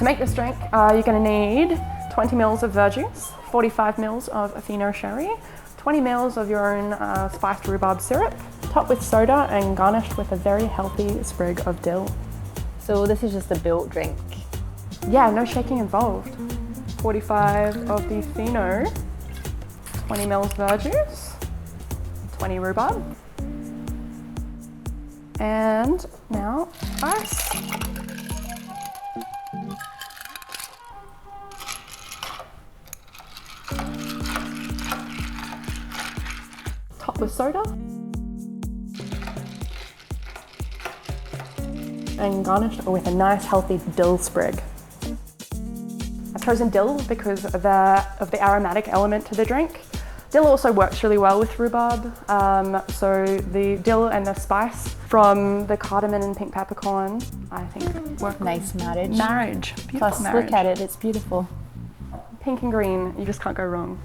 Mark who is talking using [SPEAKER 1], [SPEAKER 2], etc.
[SPEAKER 1] make this drink, you're going to need 20 mils of verjuice, 45 mils of Fino Sherry, 20 mils of your own spiced rhubarb syrup, topped with soda and garnished with a very healthy sprig of dill.
[SPEAKER 2] So this is just a built drink?
[SPEAKER 1] Yeah, no shaking involved. 45 of the Fino, 20 mils verjuice, 20 rhubarb, and now ice. Top with soda and garnished with a nice healthy dill sprig. I've chosen dill because of the aromatic element to the drink. Dill also works really well with rhubarb, so the dill and the spice from the cardamom and pink peppercorn, I think, work.
[SPEAKER 2] Nice marriage.
[SPEAKER 1] Beautiful
[SPEAKER 2] Plus,
[SPEAKER 1] marriage.
[SPEAKER 2] look at it, it's beautiful.
[SPEAKER 1] Pink and green, you just can't go wrong.